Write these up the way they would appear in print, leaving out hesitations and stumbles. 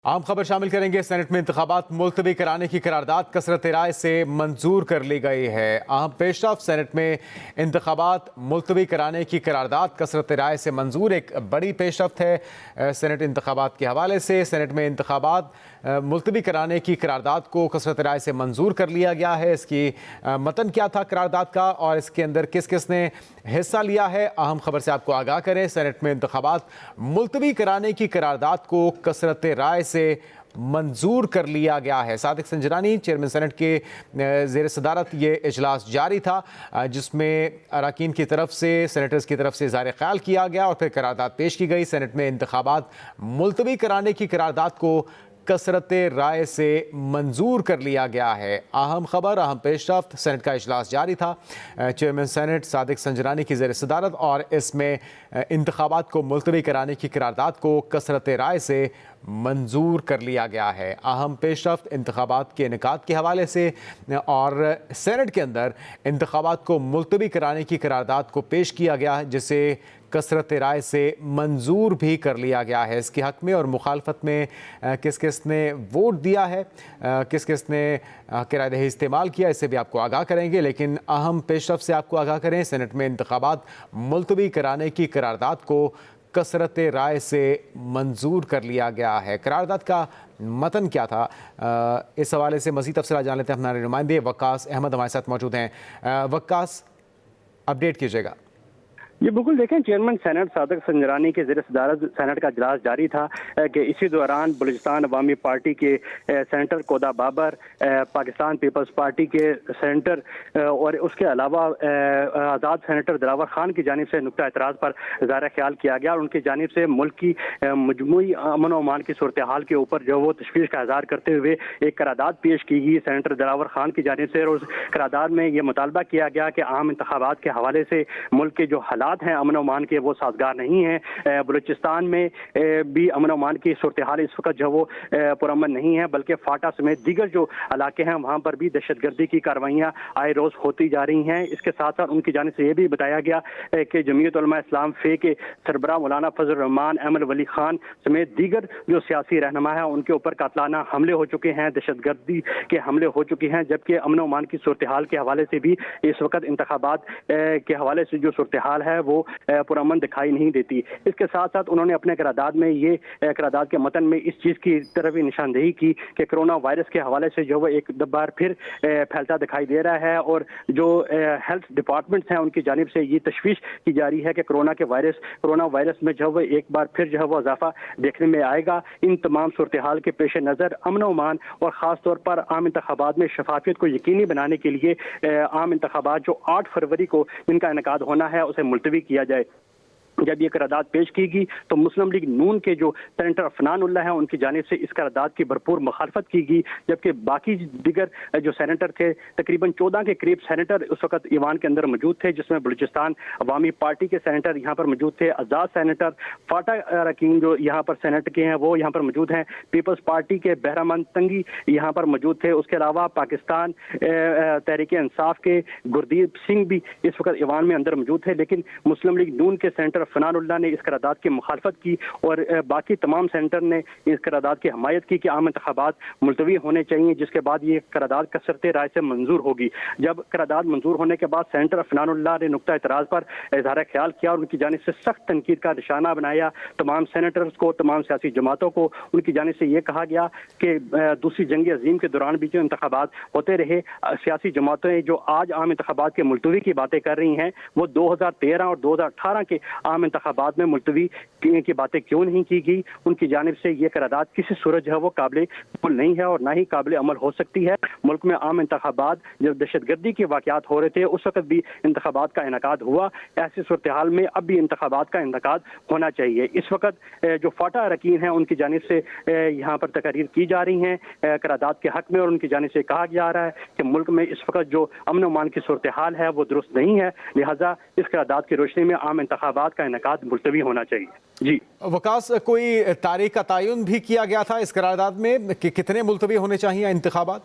عام خبر شامل کریں گے۔ سینٹ میں انتخابات ملتوی کرانے کی قرارداد کثرت رائے سے منظور کر لی گئی ہے۔ اہم پیش رفت، سینٹ میں انتخابات ملتوی کرانے کی قرارداد کثرت رائے سے منظور، ایک بڑی پیش رفت ہے سینٹ انتخابات کے حوالے سے۔ سینٹ میں انتخابات ملتوی کرانے کی قرارداد کو کثرت رائے سے منظور کر لیا گیا ہے۔ اس کی متن کیا تھا قرارداد کا اور اس کے اندر کس کس نے حصہ لیا ہے، اہم خبر سے آپ کو آگاہ کریں۔ سینٹ میں انتخابات ملتوی کرانے کی قرارداد کو کثرت رائے سے منظور کر لیا گیا ہے۔ صادق سنجرانی چیئرمین سینٹ کے زیر صدارت یہ اجلاس جاری تھا، جس میں اراکین کی طرف سے، سینیٹرز کی طرف سے اظہار خیال کیا گیا اور پھر قرارداد پیش کی گئی۔ سینٹ میں انتخابات ملتوی کرانے کی قرارداد کو کثرت رائے سے منظور کر لیا گیا ہے۔ اہم خبر، اہم پیش رفت، سینٹ کا اجلاس جاری تھا چیئرمین سینٹ صادق سنجرانی کی زیر صدارت، اور اس میں انتخابات کو ملتوی کرانے کی قرارداد کو کثرت رائے سے منظور کر لیا گیا ہے۔ اہم پیش رفت انتخابات کے انعقاد کے حوالے سے اور سینٹ کے اندر انتخابات کو ملتوی کرانے کی قرارداد کو پیش کیا گیا، جسے کثرت رائے سے منظور بھی کر لیا گیا ہے۔ اس کے حق میں اور مخالفت میں کس کس نے ووٹ دیا ہے، کس کس نے رائے دہی استعمال کیا، اسے بھی آپ کو آگاہ کریں گے، لیکن اہم پیش رفت سے آپ کو آگاہ کریں۔ سینٹ میں انتخابات ملتوی کرانے کی قرارداد کو کثرت رائے سے منظور کر لیا گیا ہے۔ قرارداد کا متن کیا تھا، اس حوالے سے مزید تفصیلات جان لیتے ہیں۔ ہمارے نمائندے وقاص احمد ہمارے ساتھ موجود ہیں۔ وقاص، اپڈیٹ کیجیے گا۔ یہ بالکل دیکھیں، چیئرمین سینٹ صادق سنجرانی کے زیر صدارت سینٹ کا اجلاس جاری تھا کہ اسی دوران بلوچستان عوامی پارٹی کے سینٹر کودا بابر، پاکستان پیپلز پارٹی کے سینٹر اور اس کے علاوہ آزاد سینیٹر دلاور خان کی جانب سے نقطہ اعتراض پر اظہار خیال کیا گیا اور ان کی جانب سے ملک کی مجموعی امن و امان کی صورتحال کے اوپر جو وہ تشویش کا اظہار کرتے ہوئے ایک قرارداد پیش کی گئی سینیٹر دلاور خان کی جانب سے، اور اس قرارداد میں یہ مطالبہ کیا گیا کہ عام انتخابات کے حوالے سے ملک کے جو حالات ہیں امن و امان کے، وہ سازگار نہیں ہیں۔ بلوچستان میں بھی امن و امان کی صورتحال اس وقت جو وہ پرامن نہیں ہے، بلکہ فاٹا سمیت دیگر جو علاقے ہیں وہاں پر بھی دہشت گردی کی کاروائیاں آئے روز ہوتی جا رہی ہیں۔ اس کے ساتھ ساتھ ان کی جانب سے یہ بھی بتایا گیا کہ جمعیت علماء اسلام فے کے سربراہ مولانا فضل الرحمان احمد ولی خان سمیت دیگر جو سیاسی رہنما ہیں ان کے اوپر قاتلانہ حملے ہو چکے ہیں، دہشت گردی کے حملے ہو چکے ہیں، جبکہ امن و امان کی صورتحال کے حوالے سے بھی اس وقت انتخابات کے حوالے سے جو صورتحال ہے وہ پرامن دکھائی نہیں دیتی۔ اس کے ساتھ ساتھ انہوں نے اپنے قرارداد میں یہ قرارداد کے متن میں اس چیز کی طرف بھی نشاندہی کی کہ کرونا وائرس کے حوالے سے جو وہ ایک بار پھر پھیلتا دکھائی دے رہا ہے، اور جو ہیلتھ ڈپارٹمنٹس ہیں ان کی جانب سے یہ تشویش کی جا رہی ہے کہ کرونا وائرس میں جو وہ ایک بار پھر جو ہے وہ اضافہ دیکھنے میں آئے گا۔ ان تمام صورتحال کے پیش نظر امن و امان اور خاص طور پر عام انتخابات میں شفافیت کو یقینی بنانے کے لیے عام انتخابات جو 8 فروری کو ان کا انعقاد ہونا ہے اسے ملتوی کیا جائے۔ جب یہ قرارداد پیش کی گئی تو مسلم لیگ نون کے جو سینیٹر عفنان اللہ ہیں ان کی جانب سے اس قرارداد کی بھرپور مخالفت کی گئی، جبکہ باقی دیگر جو سینیٹر تھے، تقریباً 14 کے قریب سینیٹر اس وقت ایوان کے اندر موجود تھے، جس میں بلوچستان عوامی پارٹی کے سینیٹر یہاں پر موجود تھے، آزاد سینیٹر، فاٹا اراکین جو یہاں پر سینیٹ کے ہیں وہ یہاں پر موجود ہیں، پیپلز پارٹی کے بہرامند تنگی یہاں پر موجود تھے، اس کے علاوہ پاکستان تحریک انصاف کے گردیپ سنگھ بھی اس وقت ایوان میں اندر موجود تھے، لیکن مسلم لیگ نون کے سینیٹر فنان اللہ نے اس قرارداد کی مخالفت کی اور باقی تمام سینیٹر نے اس قرارداد کی حمایت کی کہ عام انتخابات ملتوی ہونے چاہیے، جس کے بعد یہ قرارداد کثرت رائے سے منظور ہوگی۔ جب قرارداد منظور ہونے کے بعد سینیٹر فنان اللہ نے نقطہ اعتراض پر اظہار خیال کیا اور ان کی جانب سے سخت تنقید کا نشانہ بنایا تمام سینیٹرز کو، تمام سیاسی جماعتوں کو۔ ان کی جانب سے یہ کہا گیا کہ دوسری جنگ عظیم کے دوران بھی جو انتخابات ہوتے رہے، سیاسی جماعتیں جو آج عام انتخابات کے ملتوی کی باتیں کر رہی ہیں وہ 2013 اور 2018 کے عام انتخابات میں ملتوی کی باتیں کیوں نہیں کی گئی۔ ان کی جانب سے یہ قرارداد کسی صورت جو ہے وہ قابل قبول نہیں ہے اور نہ ہی قابل عمل ہو سکتی ہے۔ ملک میں عام انتخابات جب دہشت گردی کے واقعات ہو رہے تھے اس وقت بھی انتخابات کا انعقاد ہوا، ایسی صورتحال میں اب بھی انتخابات کا انعقاد ہونا چاہیے۔ اس وقت جو فاٹا اراکین ہیں ان کی جانب سے یہاں پر تقاریر کی جا رہی ہیں قرارداد کے حق میں، اور ان کی جانب سے کہا جا رہا ہے کہ ملک میں اس وقت جو امن و امان کی صورتحال ہے وہ درست نہیں ہے، لہٰذا اس قرارداد کی روشنی میں عام انتخابات کا انعقاد ملتوی ہونا چاہیے۔ جی وقاص، کوئی تاریخ کا تعین بھی کیا گیا تھا اس قرارداد میں کہ کتنے ملتوی ہونے چاہیے انتخابات؟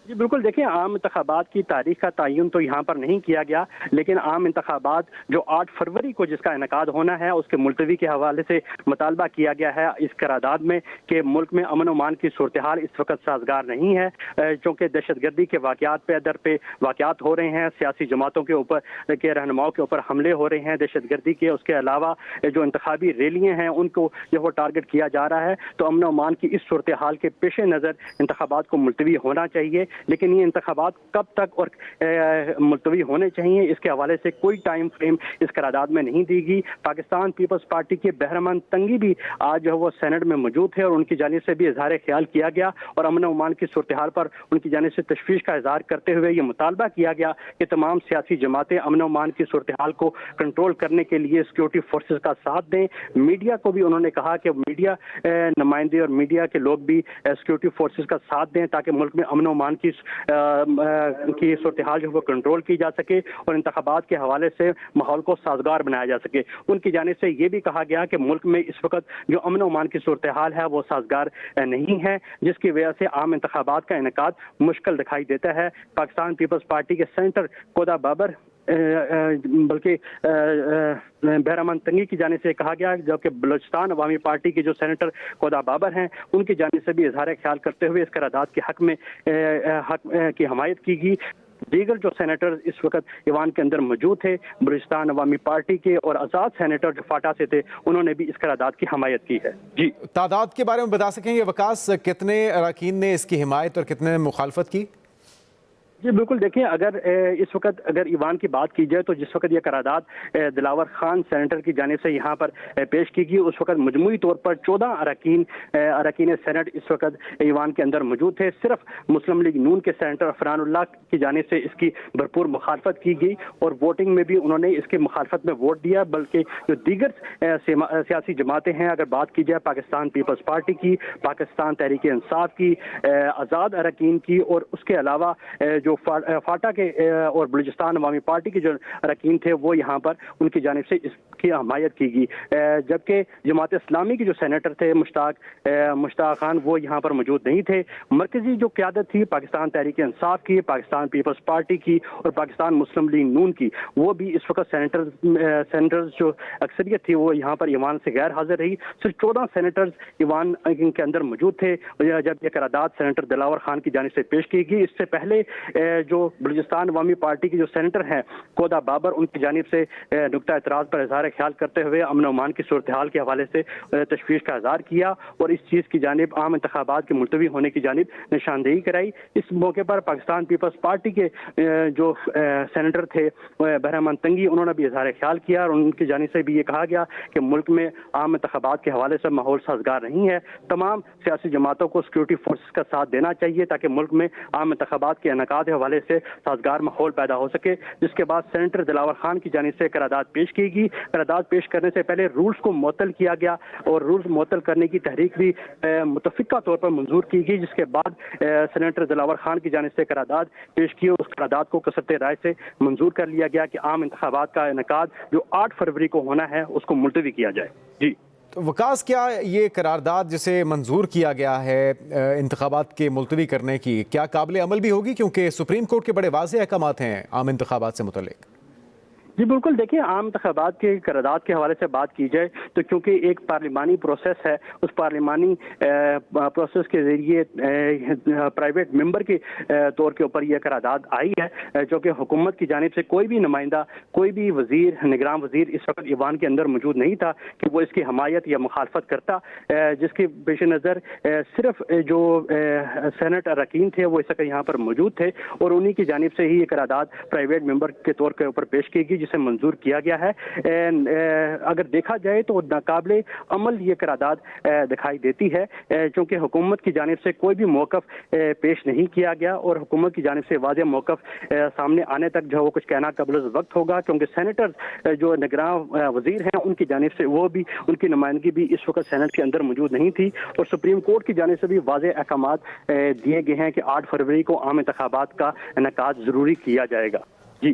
جی بالکل دیکھیں عام انتخابات کی تاریخ کا تعین تو یہاں پر نہیں کیا گیا لیکن عام انتخابات جو 8 فروری کو جس کا انعقاد ہونا ہے اس کے ملتوی کے حوالے سے مطالبہ کیا گیا ہے اس قرارداد میں کہ ملک میں امن و امان کی صورتحال اس وقت سازگار نہیں ہے چونکہ دہشت گردی کے واقعات پہ در پہ واقعات ہو رہے ہیں سیاسی جماعتوں کے اوپر کے رہنماؤں کے اوپر حملے ہو رہے ہیں دہشت گردی کے اس کے علاوہ جو انتخابی ریلیاں ہیں ان کو یہ وہ ٹارگٹ کیا جا رہا ہے تو امن و امان کی اس صورتحال کے پیش نظر انتخابات کو ملتوی ہونا چاہیے لیکن یہ انتخابات کب تک اور ملتوی ہونے چاہیے اس کے حوالے سے کوئی ٹائم فریم اس قرارداد میں نہیں دی گئی پاکستان پیپلز پارٹی کے بہرمان تنگی بھی آج جو وہ سینٹ میں موجود تھے اور ان کی جانب سے بھی اظہار خیال کیا گیا اور امن و امان کی صورتحال پر ان کی جانب سے تشویش کا اظہار کرتے ہوئے یہ مطالبہ کیا گیا کہ تمام سیاسی جماعتیں امن و امان کی صورتحال کو کنٹرول کرنے کے لیے سیکورٹی فورسز کا ساتھ دیں میڈیا کو بھی انہوں نے کہا کہ میڈیا نمائندے اور میڈیا کے لوگ بھی سیکورٹی فورسز کا ساتھ دیں تاکہ ملک میں امن و امان کی صورتحال جو وہ کنٹرول کی جا سکے اور انتخابات کے حوالے سے ماحول کو سازگار بنایا جا سکے ان کی جانب سے یہ بھی کہا گیا کہ ملک میں اس وقت جو امن و امان کی صورتحال ہے وہ سازگار نہیں ہے جس کی وجہ سے عام انتخابات کا انعقاد مشکل دکھائی دیتا ہے پاکستان پیپلز پارٹی کے سینٹر کودا بابر بلکہ بہرمان تنگی کی جانب سے کہا گیا جبکہ بلوچستان عوامی پارٹی کے جو سینیٹر کودا بابر ہیں ان کی جانب سے بھی اظہار خیال کرتے ہوئے اس قرارداد کے حق میں کی حمایت کی گئی دیگر جو سینیٹر اس وقت ایوان کے اندر موجود تھے بلوچستان عوامی پارٹی کے اور آزاد سینیٹر جو فاٹا سے تھے انہوں نے بھی اس قرارداد کی حمایت کی ہے جی تعداد کے بارے میں بتا سکیں گے وکاس کتنے اراکین نے اس کی حمایت اور کتنے نے مخالفت کی جی بالکل دیکھیں اگر اس وقت اگر ایوان کی بات کی جائے تو جس وقت یہ قرارداد دلاور خان سینیٹر کی جانب سے یہاں پر پیش کی گئی اس وقت مجموعی طور پر 14 اراکین سینٹ اس وقت ایوان کے اندر موجود تھے صرف مسلم لیگ نون کے سینیٹر عفران اللہ کی جانب سے اس کی بھرپور مخالفت کی گئی اور ووٹنگ میں بھی انہوں نے اس کی مخالفت میں ووٹ دیا بلکہ جو دیگر سیاسی جماعتیں ہیں اگر بات کی جائے پاکستان پیپلز پارٹی کی پاکستان تحریک انصاف کی آزاد اراکین کی اور اس کے علاوہ جو فاٹا کے اور بلوچستان عوامی پارٹی کے جو اراکین تھے وہ یہاں پر ان کی جانب سے اس کی حمایت کی گئی جبکہ جماعت اسلامی کے جو سینیٹر تھے مشتاق خان وہ یہاں پر موجود نہیں تھے مرکزی جو قیادت تھی پاکستان تحریک انصاف کی پاکستان پیپلز پارٹی کی اور پاکستان مسلم لیگ نون کی وہ بھی اس وقت سینیٹرز جو اکثریت تھی وہ یہاں پر ایوان سے غیر حاضر رہی صرف 14 سینیٹرز ایوان کے اندر موجود تھے جب یہ قرارداد سینیٹر دلاور خان کی جانب سے پیش کی گئی اس سے پہلے جو بلوچستان عوامی پارٹی کے جو سینیٹر ہیں کودا بابر ان کی جانب سے نقطہ اعتراض پر اظہار خیال کرتے ہوئے امن و امان کی صورتحال کے حوالے سے تشویش کا اظہار کیا اور اس چیز کی جانب عام انتخابات کے ملتوی ہونے کی جانب نشاندہی کرائی اس موقع پر پاکستان پیپلز پارٹی کے جو سینیٹر تھے بہرمان تنگی انہوں نے بھی اظہار خیال کیا اور ان کی جانب سے بھی یہ کہا گیا کہ ملک میں عام انتخابات کے حوالے سے ماحول سازگار نہیں ہے تمام سیاسی جماعتوں کو سیکورٹی فورسز کا ساتھ دینا چاہیے تاکہ ملک میں عام انتخابات کے انعقاد حوالے سے سازگار ماحول پیدا ہو سکے جس کے بعد سینیٹر دلاور خان کی جانب سے قرارداد پیش کی گئی قرارداد پیش کرنے سے پہلے رولز کو معطل کیا گیا اور رولز معطل کرنے کی تحریک بھی متفقہ طور پر منظور کی گئی جس کے بعد سینیٹر دلاور خان کی جانب سے قرارداد پیش کی اور اس قرارداد کو کثرت رائے سے منظور کر لیا گیا کہ عام انتخابات کا انعقاد جو 8 فروری کو ہونا ہے اس کو ملتوی کیا جائے جی وکاس کیا یہ قرارداد جسے منظور کیا گیا ہے انتخابات کے ملتوی کرنے کی کیا قابل عمل بھی ہوگی کیونکہ سپریم کورٹ کے بڑے واضح احکامات ہیں عام انتخابات سے متعلق جی بالکل دیکھیں عام انتخابات کے قرارداد کے حوالے سے بات کی جائے تو کیونکہ ایک پارلیمانی پروسیس ہے اس پارلیمانی پروسیس کے ذریعے پرائیویٹ ممبر کے طور کے اوپر یہ قرارداد آئی ہے جو کہ حکومت کی جانب سے کوئی بھی نمائندہ کوئی بھی وزیر نگراں وزیر اس وقت ایوان کے اندر موجود نہیں تھا کہ وہ اس کی حمایت یا مخالفت کرتا جس کے پیش نظر صرف جو سینٹ اراکین تھے وہ اس وقت یہاں پر موجود تھے اور انہی کی جانب سے ہی یہ قرارداد پرائیویٹ ممبر کے طور کے اوپر پیش کی گئی جسے منظور کیا گیا ہے اگر دیکھا جائے تو ناقابل عمل یہ قرارداد دکھائی دیتی ہے چونکہ حکومت کی جانب سے کوئی بھی موقف پیش نہیں کیا گیا اور حکومت کی جانب سے واضح موقف سامنے آنے تک جو وہ کچھ کہنا قبل وقت ہوگا کیونکہ سینیٹر جو نگراں وزیر ہیں ان کی جانب سے وہ بھی ان کی نمائندگی بھی اس وقت سینٹ کے اندر موجود نہیں تھی اور سپریم کورٹ کی جانب سے بھی واضح احکامات دیے گئے ہیں کہ 8 فروری کو عام انتخابات کا انعقاد ضروری کیا جائے گا جی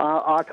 8